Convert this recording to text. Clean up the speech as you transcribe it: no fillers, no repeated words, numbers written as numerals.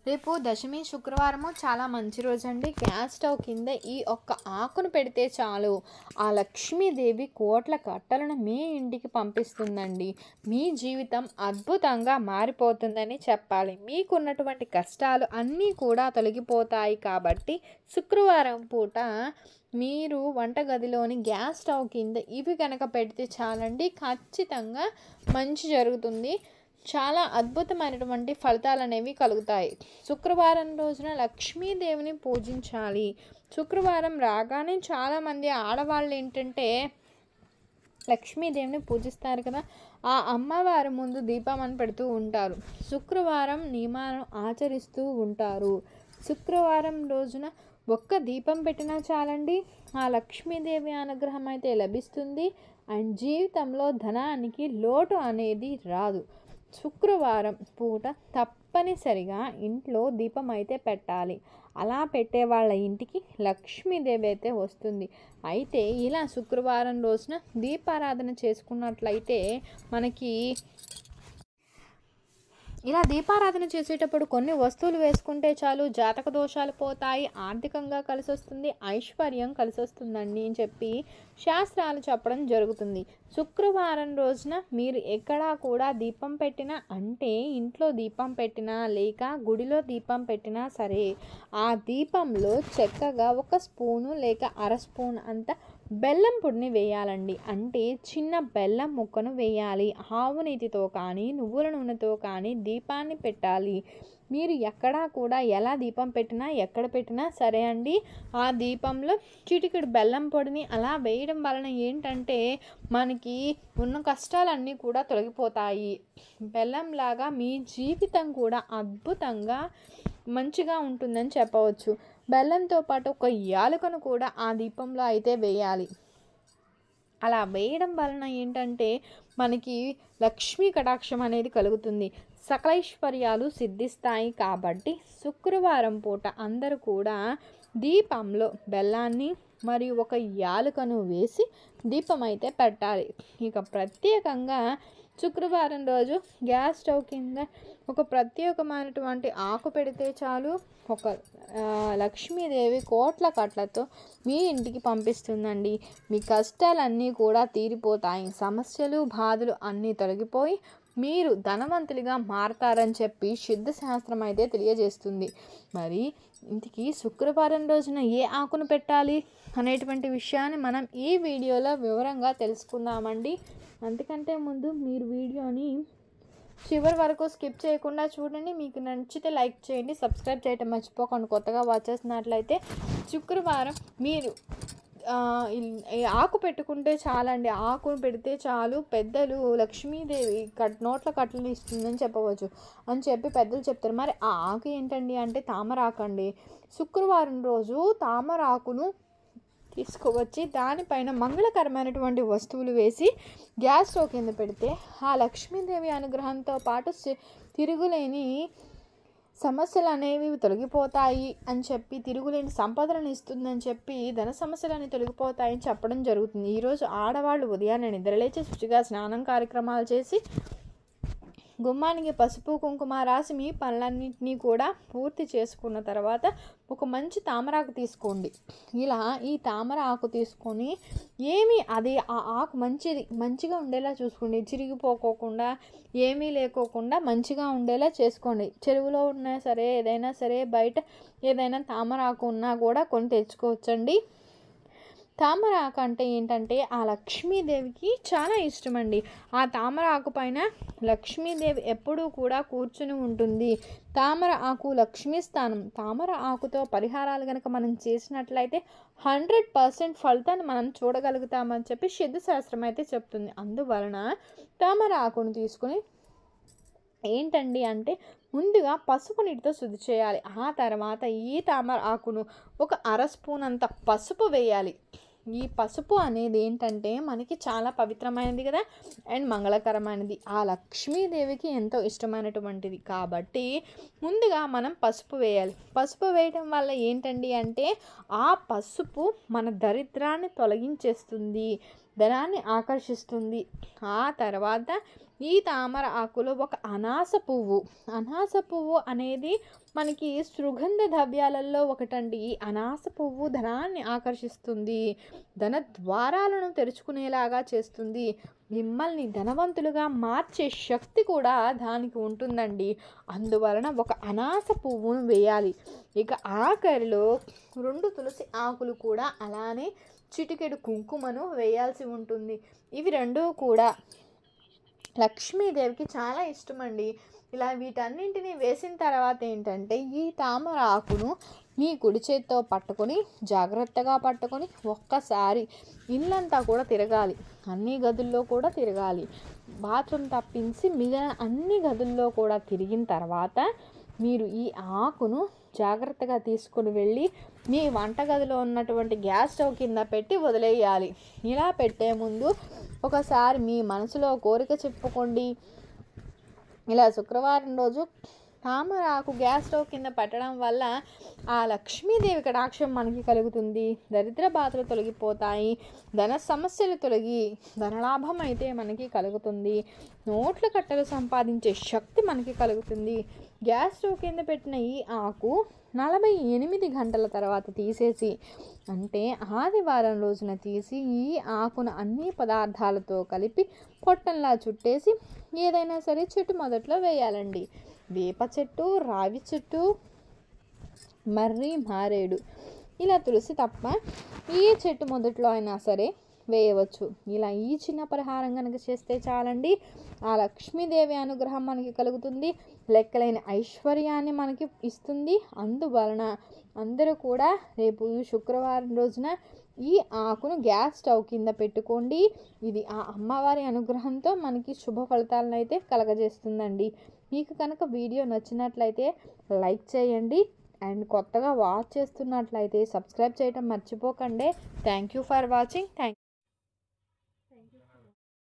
రేపు దశమి శుక్రవారము చాలా మంచి రోజండి. గ్యాస్ స్టవ్ కింద ఈ ఒక్క ఆకును పెడితే చాలు ఆ లక్ష్మీదేవి కోట్ల కట్టలను మీ ఇంటికి పంపిస్తుందండి. మీ జీవితం అద్భుతంగా మారిపోతుందని చెప్పాలి. మీకున్నటువంటి కష్టాలు అన్నీ కూడా తొలగిపోతాయి. కాబట్టి శుక్రవారం పూట మీరు వంటగదిలోని గ్యాస్ స్టవ్ కింద ఇవి కనుక పెడితే చాలండి, ఖచ్చితంగా మంచి జరుగుతుంది. చాలా అద్భుతమైనటువంటి ఫలితాలు అనేవి కలుగుతాయి. శుక్రవారం రోజున లక్ష్మీదేవిని పూజించాలి. శుక్రవారం రాగానే చాలామంది ఆడవాళ్ళు ఏంటంటే లక్ష్మీదేవిని పూజిస్తారు కదా, ఆ అమ్మవారి ముందు దీపం అని పెడుతూ ఉంటారు. శుక్రవారం నియమాలను ఆచరిస్తూ ఉంటారు. శుక్రవారం రోజున ఒక్క దీపం పెట్టినా చాలండి, ఆ లక్ష్మీదేవి అనుగ్రహం అయితే లభిస్తుంది. అండ్ జీవితంలో ధనానికి లోటు అనేది రాదు. శుక్రవారం పూట తప్పనిసరిగా ఇంట్లో దీపం అయితే పెట్టాలి. అలా పెట్టే వాళ్ళ ఇంటికి లక్ష్మీదేవి అయితే వస్తుంది. అయితే ఇలా శుక్రవారం రోజున దీపారాధన చేసుకున్నట్లయితే మనకి ఇలా దీపారాధన చేసేటప్పుడు కొన్ని వస్తువులు వేసుకుంటే చాలు, జాతక దోషాలు పోతాయి, ఆర్థికంగా కలిసి వస్తుంది, ఐశ్వర్యం కలిసి వస్తుందండి అని చెప్పి శాస్త్రాలు చెప్పడం జరుగుతుంది. శుక్రవారం రోజున మీరు ఎక్కడా కూడా దీపం పెట్టినా, అంటే ఇంట్లో దీపం పెట్టినా లేక గుడిలో దీపం పెట్టినా సరే, ఆ దీపంలో చక్కగా ఒక స్పూను లేక అర స్పూన్ అంత బెల్లం పొడిని వేయాలండి. అంటే చిన్న బెల్లం ముక్కను వేయాలి. ఆవు నీతితో కానీ నువ్వుల నూనెతో కానీ దీపాన్ని పెట్టాలి. మీరు ఎక్కడా కూడా ఎలా దీపం పెట్టినా ఎక్కడ పెట్టినా సరే అండి, ఆ దీపంలో చిటికెడు బెల్లం పొడిని అలా వేయడం వలన ఏంటంటే మనకి ఉన్న కష్టాలన్నీ కూడా తొలగిపోతాయి. బెల్లంలాగా మీ జీవితం కూడా అద్భుతంగా మంచిగా ఉంటుందని చెప్పవచ్చు. బెల్లంతో పాటు ఒక యాలకును కూడా ఆ దీపంలో అయితే వేయాలి. అలా వేయడం వలన ఏంటంటే మనకి లక్ష్మీ కటాక్షం అనేది కలుగుతుంది, సకలైశ్వర్యాలు సిద్ధిస్తాయి. కాబట్టి శుక్రవారం పూట అందరూ కూడా దీపంలో బెల్లాన్ని మరియు ఒక యాలకును వేసి దీపం అయితే పెట్టాలి. ఇక ప్రత్యేకంగా శుక్రవారం రోజు గ్యాస్ స్టవ్ కింద ఒక ప్రత్యేకమైనటువంటి ఆకు పెడితే చాలు, ఒక లక్ష్మీదేవి కోట్ల కట్లతో మీ ఇంటికి పంపిస్తుందండి. మీ కష్టాలన్నీ కూడా తీరిపోతాయి, సమస్యలు బాధలు అన్నీ తొలగిపోయి మీరు ధనవంతులుగా మారతారని చెప్పి సిద్ధశాస్త్రం అయితే తెలియజేస్తుంది. మరి ఇంటికి శుక్రవారం రోజున ఏ ఆకును పెట్టాలి అనేటువంటి విషయాన్ని మనం ఈ వీడియోలో వివరంగా తెలుసుకుందామండి. అంతకంటే ముందు మీరు వీడియోని చివరి వరకు స్కిప్ చేయకుండా చూడండి. మీకు నచ్చితే లైక్ చేయండి, సబ్స్క్రైబ్ చేయటం మర్చిపోకండి. కొత్తగా వాచ్ చేస్తున్నట్లయితే శుక్రవారం మీరు ఆకు పెట్టుకుంటే చాలండి. ఆకును పెడితే చాలు, పెద్దలు లక్ష్మీదేవి నోట్ల కట్టలు ఇస్తుందని చెప్పవచ్చు అని చెప్పి పెద్దలు చెప్తారు. మరి ఆ ఆకు ఏంటండి అంటే తామరాకు అండి. శుక్రవారం రోజు తామరాకును తీసుకువచ్చి దానిపైన మంగళకరమైనటువంటి వస్తువులు వేసి గ్యాస్ స్టవ్ కింద పెడితే ఆ లక్ష్మీదేవి అనుగ్రహంతో పాటు తిరుగులేని సమస్యలు అనేవి తొలగిపోతాయి అని చెప్పి, తిరుగులేని సంపదలను ఇస్తుందని చెప్పి, ధన సమస్యలన్నీ తొలగిపోతాయని చెప్పడం జరుగుతుంది. ఈరోజు ఆడవాళ్ళు ఉదయాన్నే నిద్రలేచి శుచిగా స్నానం కార్యక్రమాలు చేసి గుమ్మానికి పసుపు కుంకుమ రాసి మీ పనులన్నింటినీ కూడా పూర్తి చేసుకున్న తర్వాత ఒక మంచి తామరాకు తీసుకోండి. ఇలా ఈ తామర ఆకు తీసుకొని అది ఆ ఆకు మంచిగా ఉండేలా చూసుకోండి. చిరిగిపోకోకుండా ఏమీ లేకోకుండా మంచిగా ఉండేలా చేసుకోండి. చెరువులో ఉన్నా సరే, ఏదైనా సరే, బయట ఏదైనా తామరాకు ఉన్నా కూడా కొని తెచ్చుకోవచ్చండి. తామర ఆకు అంటే ఏంటంటే ఆ లక్ష్మీదేవికి చాలా ఇష్టమండి. ఆ తామర ఆకు పైన లక్ష్మీదేవి ఎప్పుడూ కూడా కూర్చుని ఉంటుంది. తామర ఆకు లక్ష్మీ స్థానం. తామర ఆకుతో పరిహారాలు కనుక మనం చేసినట్లయితే 100% ఫలితాన్ని మనం చూడగలుగుతామని చెప్పి సిద్ధశాస్త్రం అయితే చెప్తుంది. అందువలన తామర ఆకును తీసుకుని ఏంటండి అంటే ముందుగా పసుపు నీటితో శుద్ధి చేయాలి. ఆ తర్వాత ఈ తామర ఆకును ఒక అర స్పూన్ అంత పసుపు వేయాలి. ఈ పసుపు అనేది ఏంటంటే మనకి చాలా పవిత్రమైనది కదా, అండ్ మంగళకరమైనది, ఆ లక్ష్మీదేవికి ఎంతో ఇష్టమైనటువంటిది. కాబట్టి ముందుగా మనం పసుపు వేయాలి. పసుపు వేయడం వల్ల ఏంటండి అంటే ఆ పసుపు మన దరిద్రాన్ని తొలగించేస్తుంది. ధనాన్ని ఆకర్షిస్తుంది. ఆ తర్వాత ఈ తామర ఆకులో ఒక అనాస పువ్వు అనేది మనకి సుగంధ ద్రవ్యాలలో ఒకటండి. ఈ అనాస పువ్వు ధనాన్ని ఆకర్షిస్తుంది, ధన ద్వారాలను తెరుచుకునేలాగా చేస్తుంది. మిమ్మల్ని ధనవంతులుగా మార్చే శక్తి కూడా దానికి ఉంటుందండి. అందువలన ఒక అనాస పువ్వును వేయాలి. ఇక ఆఖరిలో 2 తులసి ఆకులు కూడా అలానే చిటికెడు కుంకుమను వేయాల్సి ఉంటుంది. ఇవి 2 కూడా లక్ష్మీదేవికి చాలా ఇష్టమండి. ఇలా వీటన్నింటినీ వేసిన తర్వాత ఏంటంటే ఈ తామర ఆకును మీ కుడి చేత్తో పట్టుకొని జాగ్రత్తగా పట్టుకొని ఒక్కసారి ఇల్లంతా కూడా తిరగాలి, అన్ని గదుల్లో కూడా తిరగాలి. బాత్రూమ్ తప్పించి మిగిలిన అన్ని గదుల్లో కూడా తిరిగిన తర్వాత మీరు ఈ ఆకును జాగ్రత్తగా తీసుకుని వెళ్ళి మీ వంటగదిలో ఉన్నటువంటి గ్యాస్ స్టవ్ కింద పెట్టి వదిలేయాలి. ఇలా పెట్టే ముందు ఒకసారి మీ మనసులో కోరిక చెప్పుకోండి. ఇలా శుక్రవారం రోజు తామర ఆకు గ్యాస్ స్టవ్ కింద పెట్టడం వల్ల ఆ లక్ష్మీదేవి కటాక్షం మనకి కలుగుతుంది, దరిద్ర బాధలు తొలగిపోతాయి, ధన సమస్యలు తొలగి ధనలాభం అయితే మనకి కలుగుతుంది, నోట్ల కట్టలు సంపాదించే శక్తి మనకి కలుగుతుంది. గ్యాస్ స్టవ్ కింద పెట్టిన ఈ ఆకు 48 గంటల తర్వాత తీసేసి, అంటే ఆదివారం రోజున తీసి ఈ ఆకును అన్ని పదార్థాలతో కలిపి పొట్టంలా చుట్టేసి ఏదైనా సరే చెట్టు మొదట్లో వేయాలండి. వేప చెట్టు, రావి చెట్టు, మర్రి, మారేడు, ఇలా తులసి తప్ప ఏ చెట్టు మొదట్లో అయినా సరే వేయవచ్చు. ఇలా ఈ చిన్న పరిహారం కనుక చేస్తే చాలండి, ఆ లక్ష్మీదేవి అనుగ్రహం మనకి కలుగుతుంది, లెక్కలేని ఐశ్వర్యాన్ని మనకి ఇస్తుంది. అందువలన అందరూ కూడా రేపు శుక్రవారం రోజున ఈ ఆకును గ్యాస్ స్టవ్ కింద పెట్టుకోండి. ఇది ఆ అమ్మవారి అనుగ్రహంతో మనకి శుభ ఫలితాలను అయితే కలగజేస్తుందండి. మీకు కనుక వీడియో నచ్చినట్లయితే లైక్ చేయండి, అండ్ కొత్తగా వాచ్ చేస్తున్నట్లయితే సబ్స్క్రైబ్ చేయడం మర్చిపోకండి. Thank you for watching.